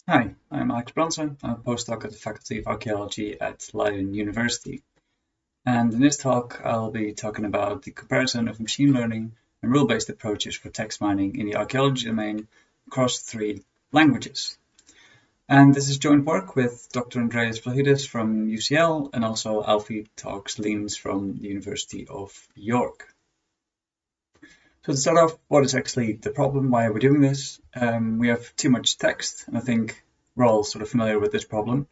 Hi, I'm Alex Brandsen. I'm a postdoc at the Faculty of Archaeology at Leiden University. And in this talk, I'll be talking about the comparison of machine learning and rule-based approaches for text mining in the archaeology domain across three languages. And this is joint work with Dr. Andreas Vlachidis from UCL and also Alfie Talks-Lien from the University of York. So to start off, what is actually the problem? Why are we doing this? We have too much text, and I think we're all sort of familiar with this problem.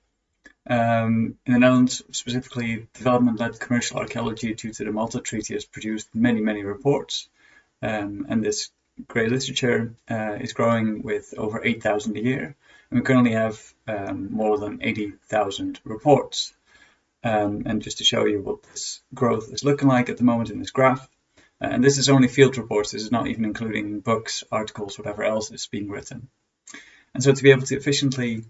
In the Netherlands, specifically, development-led commercial archaeology due to the Malta Treaty has produced many reports, and this great literature is growing with over 8,000 a year, and we currently have more than 80,000 reports. And just to show you what this growth is looking like at the moment in this graph, and this is only field reports, this is not even including books, articles, whatever else is being written. And so to be able to efficiently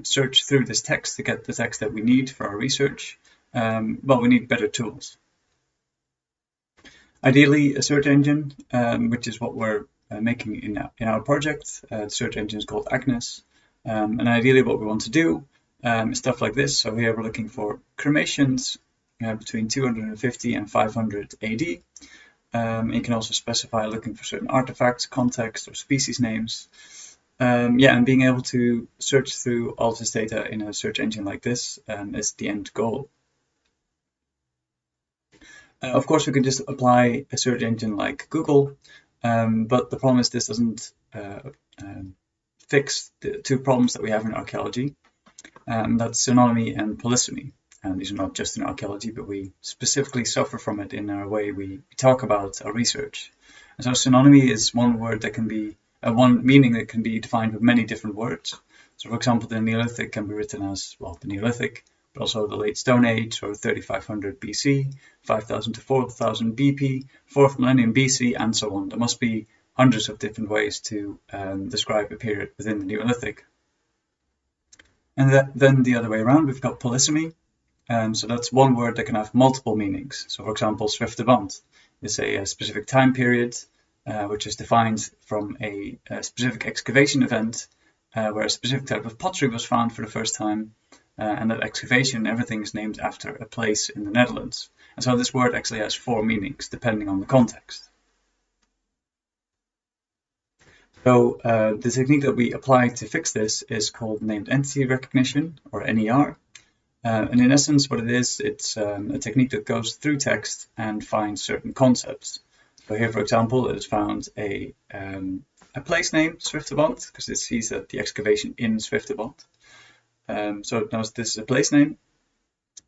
search through this text to get the text that we need for our research, well, we need better tools. Ideally, a search engine, which is what we're making in our project. The search engine is called Agnes. And ideally what we want to do is stuff like this. So here we're looking for cremations between 250 and 500 AD. You can also specify looking for certain artifacts, context, or species names. And being able to search through all this data in a search engine like this is the end goal. Of course, we can just apply a search engine like Google, but the problem is this doesn't fix the two problems that we have in archaeology. That's synonymy and polysemy. And these are not just in archaeology, but we specifically suffer from it in our way we talk about our research. And so synonymy is one word that can be one meaning that can be defined with many different words. So, for example, the Neolithic can be written as, well, the Neolithic, but also the Late Stone Age, or 3500 BC, 5000 to 4000 BP, 4th millennium BC, and so on. There must be hundreds of different ways to describe a period within the Neolithic. And then the other way around, we've got polysemy. So that's one word that can have multiple meanings. So, for example, Zwifterband is a specific time period, which is defined from a specific excavation event where a specific type of pottery was found for the first time, and that excavation, everything is named after a place in the Netherlands. And so this word actually has four meanings depending on the context. So the technique that we apply to fix this is called named entity recognition, or NER. And in essence, what it is, it's a technique that goes through text and finds certain concepts. So here, for example, it has found a place name, Zwifterband, because it sees that the excavation in Zwifterband. So it knows this is a place name.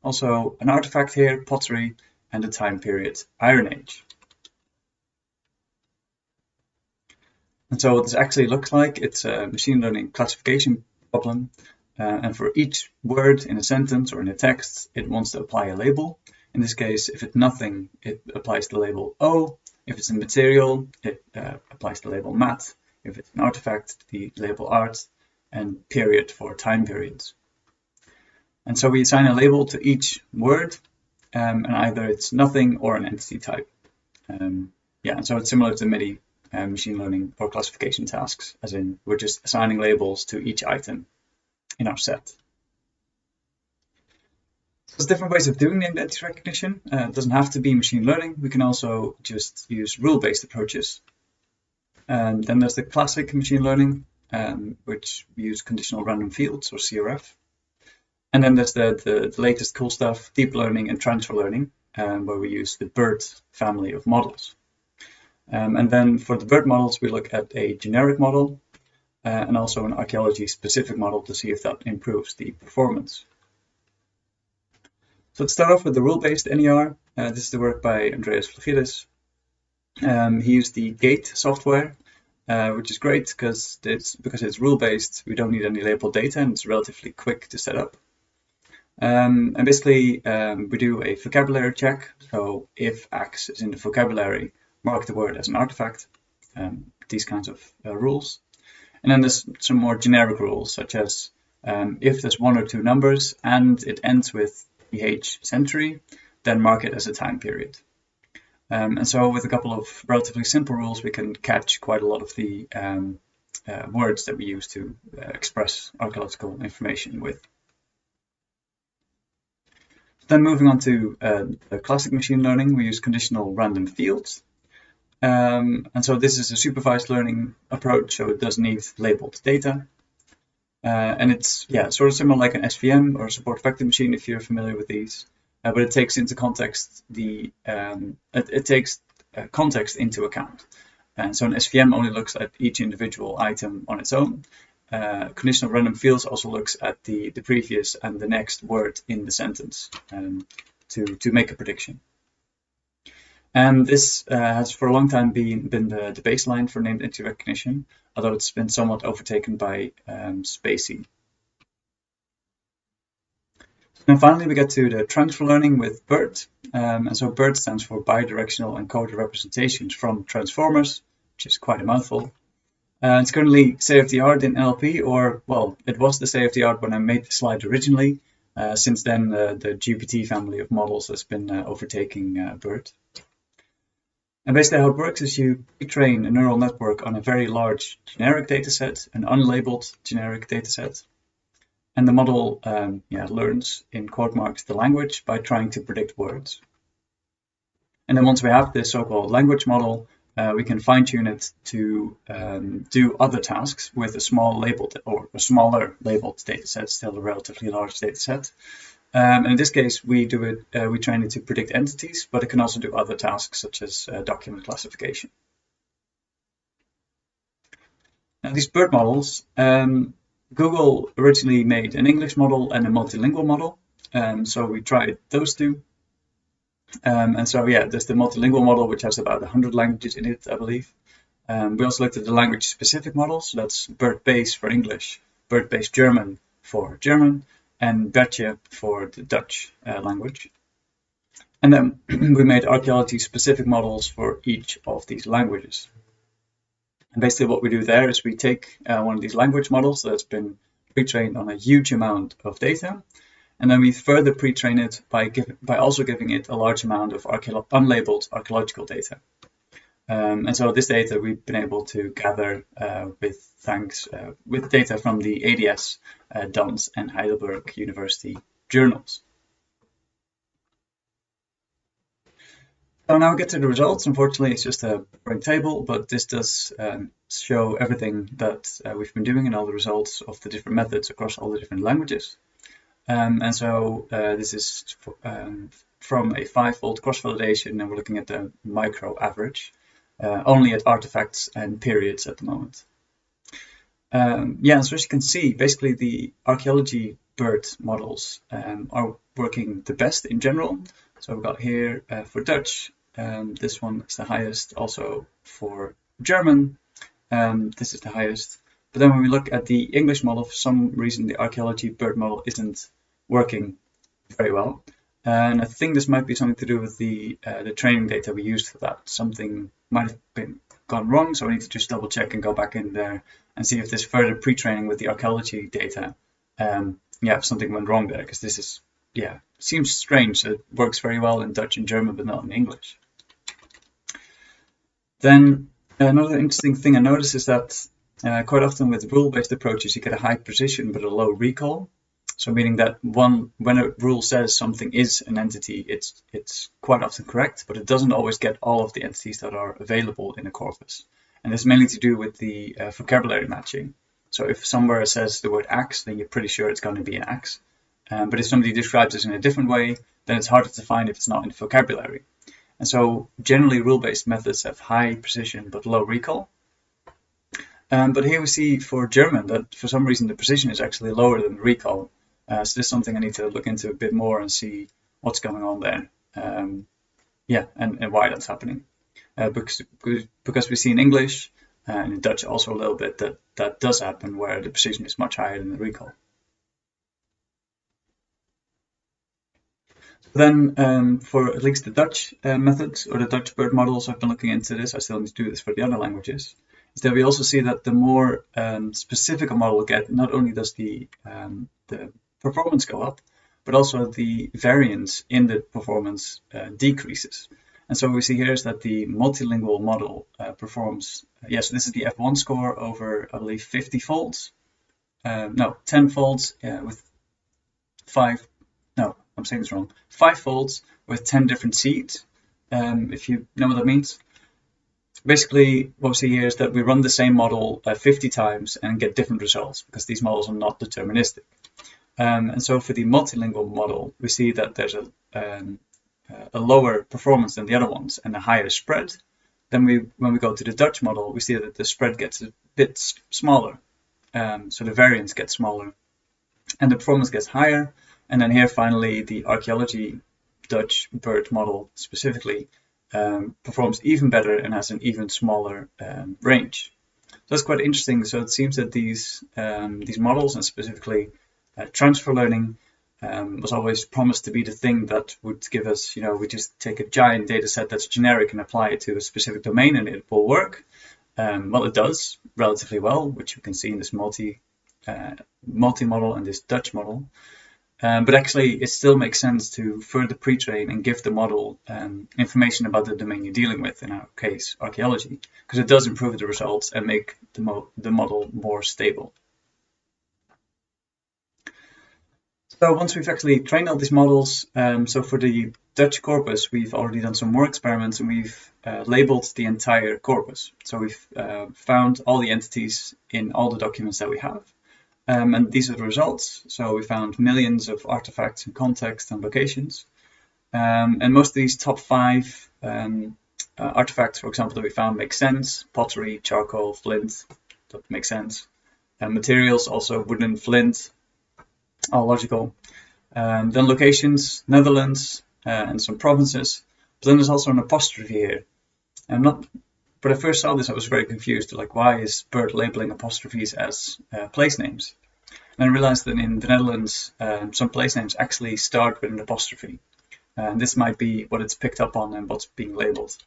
Also, an artifact here, pottery, and the time period, Iron Age. And so what this actually looks like, it's a machine learning classification problem. And for each word in a sentence or in a text, it wants to apply a label. In this case, if it's nothing, it applies the label O. If it's a material, it applies the label mat. If it's an artifact, the label art, and period for time periods. And so we assign a label to each word, and either it's nothing or an entity type. And so it's similar to many machine learning or classification tasks, as in we're just assigning labels to each item in our set. There's different ways of doing named entity recognition. It doesn't have to be machine learning. We can also just use rule-based approaches. And then there's the classic machine learning, which we use conditional random fields, or CRF. And then there's the latest cool stuff, deep learning and transfer learning, where we use the BERT family of models. And then for the BERT models, we look at a generic model, and also an archaeology-specific model to see if that improves the performance. So let's start off with the rule-based NER. This is the work by Andreas Vlachidis. He used the GATE software, which is great because it's rule-based. We don't need any labeled data, and it's relatively quick to set up. And basically, we do a vocabulary check. So if X is in the vocabulary, mark the word as an artifact. These kinds of rules. And then there's some more generic rules, such as if there's one or two numbers and it ends with EH century, then mark it as a time period. And so with a couple of relatively simple rules, we can catch quite a lot of the words that we use to express archaeological information with. Then moving on to the classic machine learning, we use conditional random fields. And so this is a supervised learning approach, so it does need labeled data. And it's sort of similar like an SVM or a support vector machine if you're familiar with these, but it takes into context it takes context into account. And so an SVM only looks at each individual item on its own. Conditional random fields also looks at the previous and the next word in the sentence to make a prediction. And this has for a long time been the baseline for named entity recognition, although it's been somewhat overtaken by spaCy. And finally, we get to the transfer learning with BERT. And so BERT stands for bidirectional encoded representations from transformers, which is quite a mouthful. It's currently state-of-the-art in NLP, or, well, it was the state-of-the-art when I made the slide originally. Since then, the GPT family of models has been overtaking BERT. And basically how it works is you train a neural network on a very large generic dataset, an unlabeled generic dataset. And the model learns, in quote marks, the language by trying to predict words. And then once we have this so-called language model, we can fine-tune it to do other tasks with a smaller labeled dataset, still a relatively large dataset. And in this case, we train it to predict entities, but it can also do other tasks such as document classification. Now, these BERT models, Google originally made an English model and a multilingual model. So we tried those two. And so, there's the multilingual model, which has about 100 languages in it, I believe. We also looked at the language-specific models. So that's BERT-base for English, BERT-base German for German, and Bertje for the Dutch language. And then we made archaeology-specific models for each of these languages. And basically what we do there is we take one of these language models that's been pre-trained on a huge amount of data, and then we further pre-train it by also giving it a large amount of unlabeled archaeological data. And so this data we've been able to gather with data from the ADS, Dansk, and Heidelberg University journals. So now we get to the results. Unfortunately, it's just a boring table, but this does show everything that we've been doing and all the results of the different methods across all the different languages. And so this is from a 5-fold cross-validation, and we're looking at the micro average, only at artifacts and periods at the moment. So as you can see, basically the archaeology BERT models are working the best in general. So we've got here for Dutch, this one is the highest, also for German, this is the highest. But then when we look at the English model, for some reason the archaeology BERT model isn't working very well. And I think this might be something to do with the training data we used for that. Something might have gone wrong, so we need to just double check and go back in there and see if there's further pre-training with the archaeology data. If something went wrong there, because this is, seems strange. It works very well in Dutch and German, but not in English. Then another interesting thing I noticed is that quite often with rule-based approaches, you get a high precision but a low recall. So meaning that when a rule says something is an entity, it's quite often correct, but it doesn't always get all of the entities that are available in a corpus. And this is mainly to do with the vocabulary matching. So if somewhere says the word axe, then you're pretty sure it's going to be an axe. But if somebody describes it in a different way, then it's harder to find if it's not in vocabulary. And so generally rule-based methods have high precision but low recall. But here we see for German that for some reason the precision is actually lower than the recall. So this is something I need to look into a bit more and see what's going on there. And why that's happening. Because we see in English and in Dutch also a little bit that does happen, where the precision is much higher than the recall. Then for at least the Dutch methods or the Dutch BERT models, I've been looking into this. I still need to do this for the other languages. Is that we also see that the more specific a model will get, not only does the performance go up, but also the variance in the performance decreases. And so what we see here is that the multilingual model performs, so this is the F1 score over, I believe, 50 folds. No, 10 folds with 5 folds with 10 different seeds, if you know what that means. Basically, what we see here is that we run the same model 50 times and get different results because these models are not deterministic. And so for the multilingual model, we see that there's a lower performance than the other ones and a higher spread. Then when we go to the Dutch model, we see that the spread gets a bit smaller. So the variance gets smaller and the performance gets higher. And then here finally the archaeology Dutch bird model specifically performs even better and has an even smaller range. So that's quite interesting. So it seems that these models, and specifically transfer learning, was always promised to be the thing that would give us, we just take a giant data set that's generic and apply it to a specific domain and it will work. Well, it does relatively well, which you can see in this multi-model and this Dutch model. But actually, it still makes sense to further pre-train and give the model information about the domain you're dealing with, in our case, archaeology, because it does improve the results and make the model more stable. So once we've actually trained all these models, so for the Dutch corpus, we've already done some more experiments and we've labeled the entire corpus. So we've found all the entities in all the documents that we have. And these are the results. So we found millions of artifacts and context and locations. And most of these top 5 artifacts, for example, that we found make sense. Pottery, charcoal, flint, that makes sense. Materials, also wooden, flint, all logical. Then locations, Netherlands, and some provinces. But then there's also an apostrophe here. But I first saw this, I was very confused. Like, why is BERT labeling apostrophes as place names? And I realized that in the Netherlands, some place names actually start with an apostrophe. And this might be what it's picked up on and what's being labeled.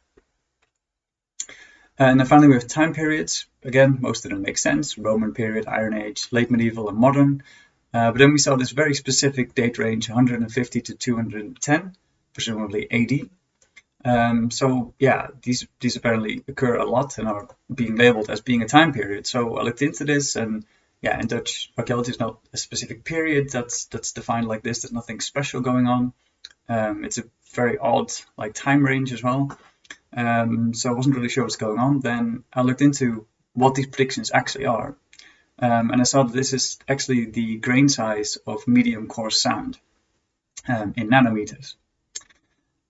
And then finally we have time periods. Again, most of them make sense. Roman period, Iron Age, late medieval and modern. But then we saw this very specific date range, 150 to 210, presumably AD. So yeah, these apparently occur a lot and are being labeled as being a time period. So I looked into this, and yeah, in Dutch, archaeology is not a specific period that's defined like this. There's nothing special going on. It's a very odd time range as well. So I wasn't really sure what's going on. Then I looked into what these predictions actually are. And I saw that this is actually the grain size of medium coarse sand in nanometers.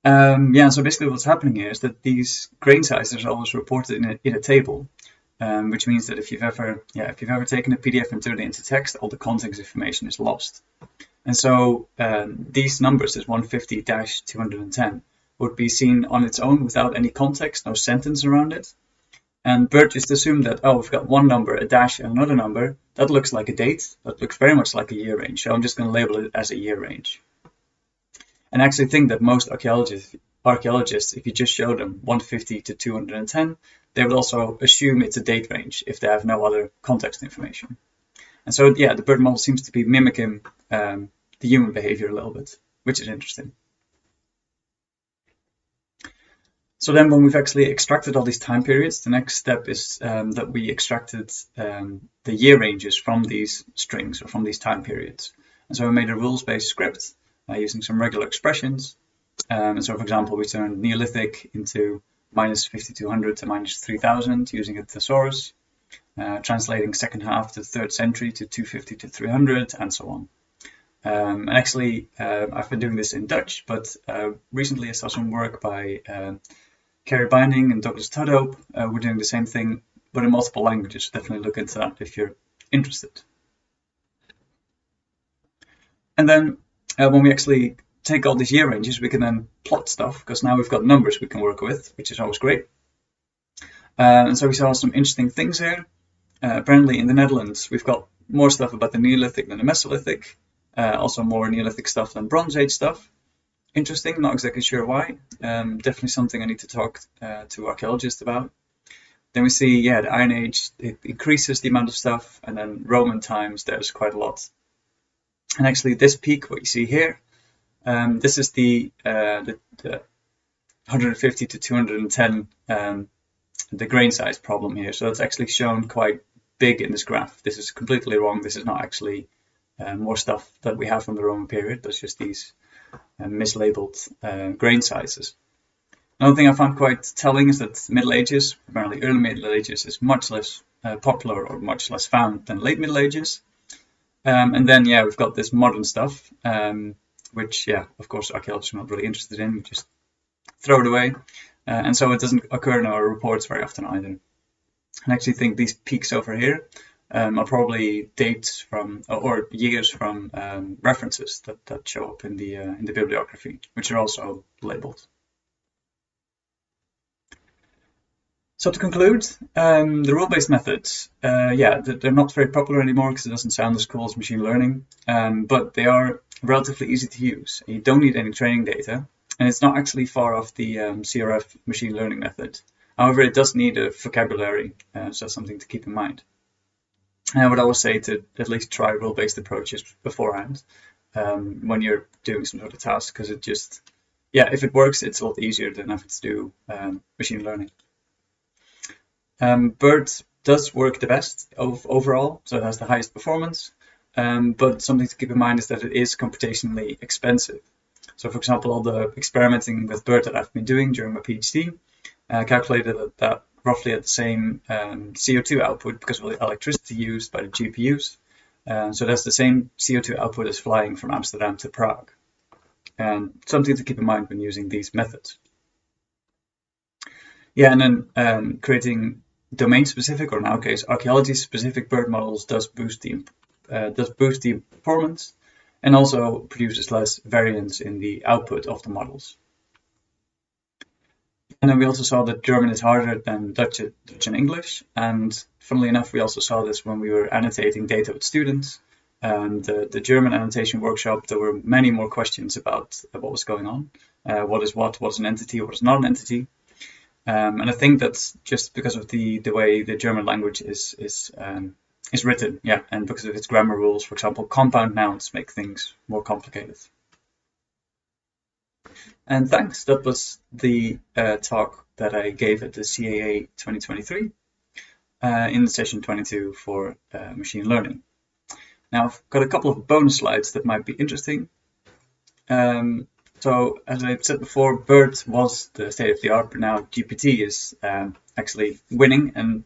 So basically what's happening here is that these grain sizes are always reported in a table, which means that if you've ever taken a PDF and turned it into text, all the context information is lost. And so these numbers, this 150-210, would be seen on its own without any context, no sentence around it. And BERT just assumed that, we've got one number, a dash, and another number. That looks like a date. That looks very much like a year range. So I'm just going to label it as a year range. And I actually think that most archaeologists, if you just show them 150 to 210, they would also assume it's a date range if they have no other context information. And so, yeah, the BERT model seems to be mimicking the human behavior a little bit, which is interesting. So then when we've actually extracted all these time periods, the next step is that we extracted the year ranges from these strings or from these time periods. And so we made a rules-based script using some regular expressions. And so, for example, we turned Neolithic into minus 5200 to minus 3000 using a thesaurus, translating second half to the 3rd century to 250 to 300, and so on. And actually, I've been doing this in Dutch, but recently I saw some work by Kerry Binding and Douglas Tudhope. We're doing the same thing, but in multiple languages. Definitely look into that if you're interested. And then when we actually take all these year ranges, we can then plot stuff, because now we've got numbers we can work with, which is always great. And so we saw some interesting things here. Apparently in the Netherlands, we've got more stuff about the Neolithic than the Mesolithic. Also more Neolithic stuff than Bronze Age stuff. Interesting, not exactly sure why. Definitely something I need to talk to archaeologists about. Then we see, the Iron Age, it increases the amount of stuff, and then Roman times, there's quite a lot. And actually this peak, what you see here, this is the 150 to 210 the grain size problem here. So it's actually shown quite big in this graph. This is completely wrong. This is not actually more stuff that we have from the Roman period. That's just these mislabeled grain sizes. Another thing I found quite telling is that Middle Ages, primarily early Middle Ages, is much less popular or much less found than late Middle Ages. And then, yeah, we've got this modern stuff, which, yeah, of course, archaeologists are not really interested in. We just throw it away. And so it doesn't occur in our reports very often either. I actually think these peaks over here are probably dates from, or years from references that show up in the bibliography, which are also labeled. So to conclude, the rule-based methods, yeah, they're not very popular anymore because it doesn't sound as cool as machine learning, but they are relatively easy to use. You don't need any training data, and it's not actually far off the CRF machine learning method. However, it does need a vocabulary, so that's something to keep in mind. And I would always say to at least try rule-based approaches beforehand when you're doing some sort of task, because it just, yeah, if it works, it's a lot easier than having to do machine learning. BERT does work the best overall, so it has the highest performance, but something to keep in mind is that it is computationally expensive. So for example, all the experimenting with BERT that I've been doing during my PhD calculated that roughly at the same CO2 output because of the electricity used by the GPUs. So that's the same CO2 output as flying from Amsterdam to Prague. And something to keep in mind when using these methods. Yeah, and then creating domain-specific, or in our case, archaeology-specific BERT models does boost the performance, and also produces less variance in the output of the models. And then we also saw that German is harder than Dutch and English, and funnily enough, we also saw this when we were annotating data with students. The German annotation workshop, there were many more questions about what was going on, what is an entity, what is not an entity. And I think that's just because of the way the German language is written, yeah, and because of its grammar rules. For example, compound nouns make things more complicated. And thanks, that was the talk that I gave at the CAA 2023 in session 22 for machine learning. Now, I've got a couple of bonus slides that might be interesting. So, as I said before, BERT was the state of the art, but now GPT is actually winning and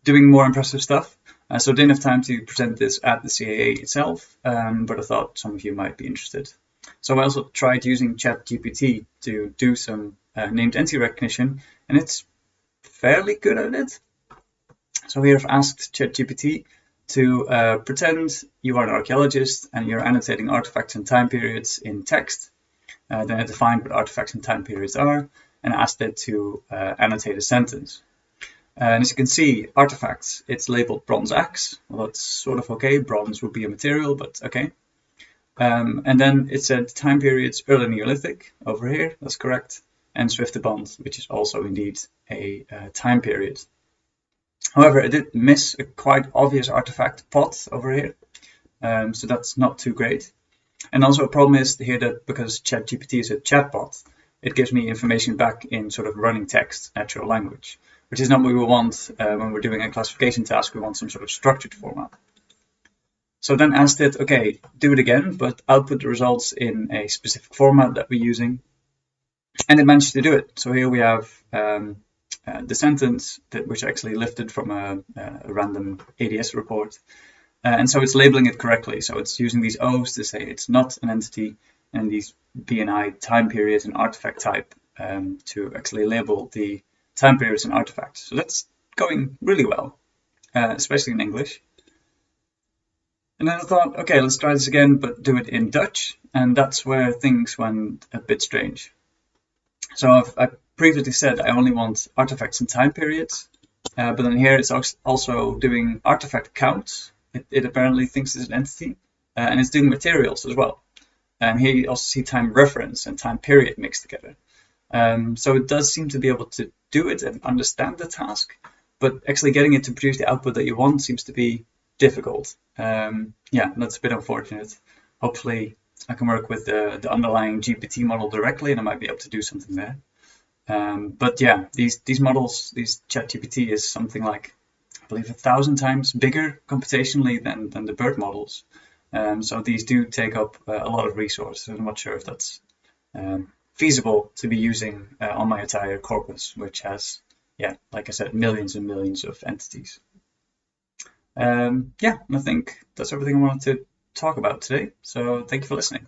doing more impressive stuff. So I didn't have time to present this at the CAA itself, but I thought some of you might be interested. So I also tried using ChatGPT to do some named entity recognition, and it's fairly good at it. So here I've asked ChatGPT to pretend you are an archaeologist and you're annotating artifacts and time periods in text. Then I defined what artifacts and time periods are, and asked it to annotate a sentence. And as you can see, artifacts, it's labeled bronze axe. Well, that's sort of okay. Bronze would be a material, but okay. And then it said time periods early Neolithic over here. That's correct. And Swifterbond, which is also indeed a time period. However, I did miss a quite obvious artifact pot over here. So that's not too great. And also a problem is here that because ChatGPT is a chatbot, it gives me information back in sort of running text, natural language, which is not what we want when we're doing a classification task. We want some sort of structured format. So then asked it, okay, do it again, but output the results in a specific format that we're using. And it managed to do it. So here we have the sentence which I actually lifted from a random ADS report. And so it's labeling it correctly. So it's using these O's to say it's not an entity, and these BNI time periods and artifact type to actually label the time periods and artifacts. So that's going really well, especially in English. And then I thought, okay, let's try this again, but do it in Dutch. And that's where things went a bit strange. So I previously said I only want artifacts and time periods, but then here it's also doing artifact counts. It apparently thinks it's an entity, and it's doing materials as well. And here you also see time reference and time period mixed together. So it does seem to be able to do it and understand the task, but actually getting it to produce the output that you want seems to be difficult. Yeah, that's a bit unfortunate. Hopefully I can work with the underlying GPT model directly, and I might be able to do something there. But yeah, these models, these ChatGPT is something like, I believe, 1,000 times bigger computationally than the BERT models. So these do take up a lot of resources. I'm not sure if that's feasible to be using on my entire corpus, which has, yeah, like I said, millions and millions of entities. Yeah, and I think that's everything I wanted to talk about today. So thank you for listening.